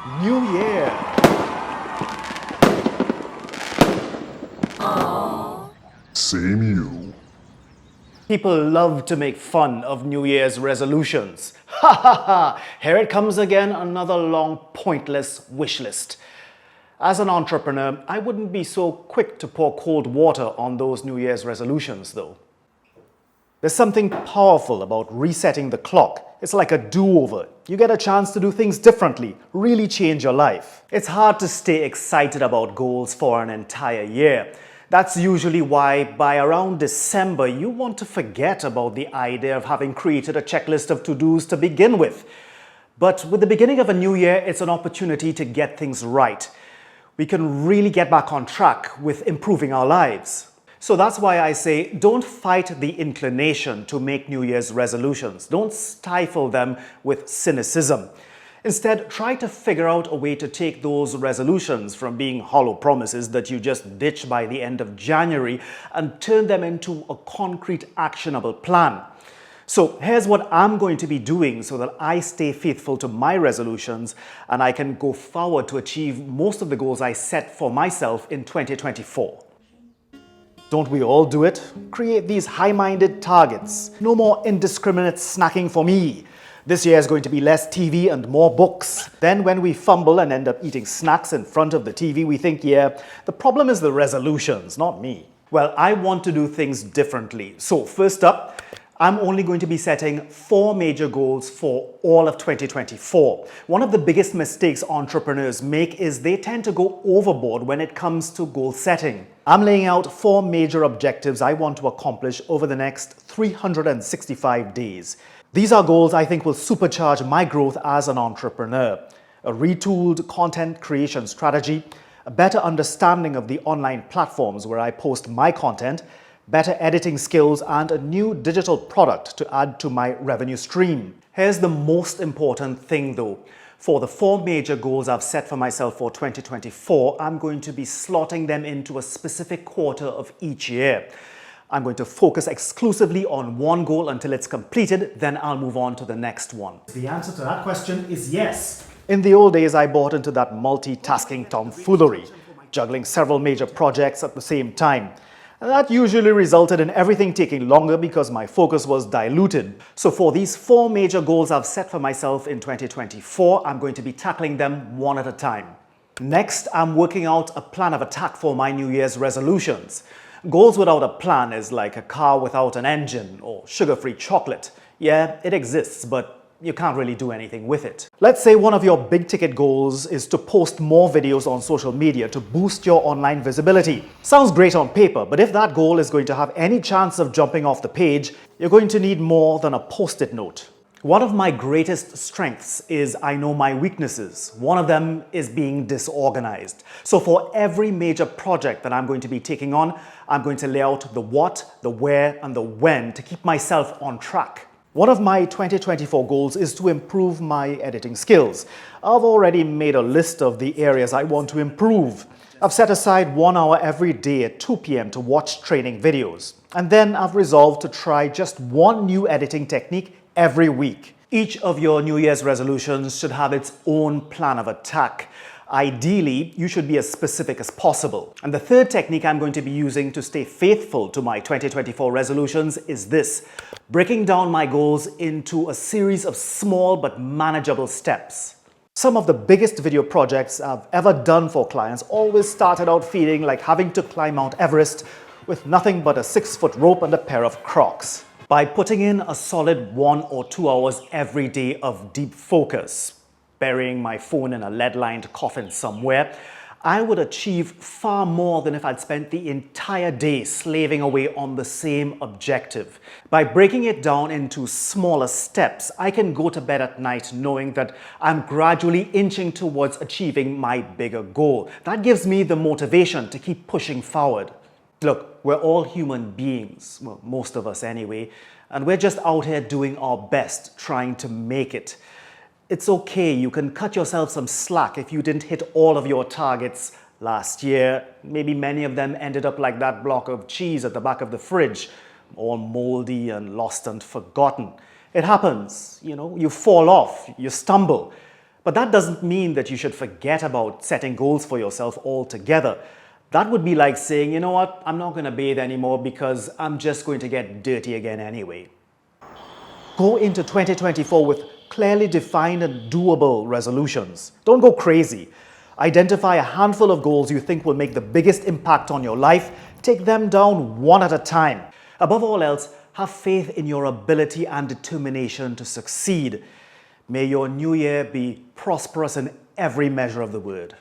New Year! Same you. People love to make fun of New Year's resolutions. Ha ha ha! Here it comes again, another long, pointless wish list. As an entrepreneur, I wouldn't be so quick to pour cold water on those New Year's resolutions, though. There's something powerful about resetting the clock. It's like a do-over. You get a chance to do things differently, really change your life. It's hard to stay excited about goals for an entire year. That's usually why by around December, you want to forget about the idea of having created a checklist of to-dos to begin with. But with the beginning of a new year, it's an opportunity to get things right. We can really get back on track with improving our lives. So that's why I say don't fight the inclination to make New Year's resolutions. Don't stifle them with cynicism. Instead, try to figure out a way to take those resolutions from being hollow promises that you just ditch by the end of January and turn them into a concrete, actionable plan. So here's what I'm going to be doing so that I stay faithful to my resolutions and I can go forward to achieve most of the goals I set for myself in 2024. Don't we all do it? Create these high-minded targets. No more indiscriminate snacking for me. This year is going to be less TV and more books. Then when we fumble and end up eating snacks in front of the TV, we think, yeah, the problem is the resolutions, not me. Well, I want to do things differently. So first up, I'm only going to be setting 4 major goals for all of 2024. One of the biggest mistakes entrepreneurs make is they tend to go overboard when it comes to goal setting. I'm laying out 4 major objectives I want to accomplish over the next 365 days. These are goals I think will supercharge my growth as an entrepreneur. A retooled content creation strategy, a better understanding of the online platforms where I post my content, better editing skills, and a new digital product to add to my revenue stream. Here's the most important thing though. For the 4 major goals I've set for myself for 2024, I'm going to be slotting them into a specific quarter of each year. I'm going to focus exclusively on one goal until it's completed, then I'll move on to the next one. The answer to that question is yes. In the old days, I bought into that multitasking tomfoolery, juggling several major projects at the same time. And that usually resulted in everything taking longer because my focus was diluted. So for these 4 major goals I've set for myself in 2024, I'm going to be tackling them one at a time. Next, I'm working out a plan of attack for my New Year's resolutions. Goals without a plan is like a car without an engine or sugar-free chocolate. Yeah, it exists, but you can't really do anything with it. Let's say one of your big ticket goals is to post more videos on social media to boost your online visibility. Sounds great on paper, but if that goal is going to have any chance of jumping off the page, you're going to need more than a post-it note. One of my greatest strengths is I know my weaknesses. One of them is being disorganized. So for every major project that I'm going to be taking on, I'm going to lay out the what, the where, and the when to keep myself on track. One of my 2024 goals is to improve my editing skills. I've already made a list of the areas I want to improve. I've set aside 1 hour every day at 2 p.m. to watch training videos. And then I've resolved to try just one new editing technique every week. Each of your New Year's resolutions should have its own plan of attack. Ideally, you should be as specific as possible. And the third technique I'm going to be using to stay faithful to my 2024 resolutions is this: breaking down my goals into a series of small but manageable steps. Some of the biggest video projects I've ever done for clients always started out feeling like having to climb Mount Everest with nothing but a 6-foot rope and a pair of Crocs. By putting in a solid 1 or 2 hours every day of deep focus, burying my phone in a lead-lined coffin somewhere, I would achieve far more than if I'd spent the entire day slaving away on the same objective. By breaking it down into smaller steps, I can go to bed at night knowing that I'm gradually inching towards achieving my bigger goal. That gives me the motivation to keep pushing forward. Look, we're all human beings, well, most of us anyway, and we're just out here doing our best, trying to make it. It's okay, you can cut yourself some slack if you didn't hit all of your targets last year. Maybe many of them ended up like that block of cheese at the back of the fridge, all moldy and lost and forgotten. It happens, you fall off, you stumble. But that doesn't mean that you should forget about setting goals for yourself altogether. That would be like saying, you know what, I'm not going to bathe anymore because I'm just going to get dirty again anyway. Go into 2024 with clearly defined and doable resolutions. Don't go crazy. Identify a handful of goals you think will make the biggest impact on your life. Take them down one at a time. Above all else, have faith in your ability and determination to succeed. May your new year be prosperous in every measure of the word.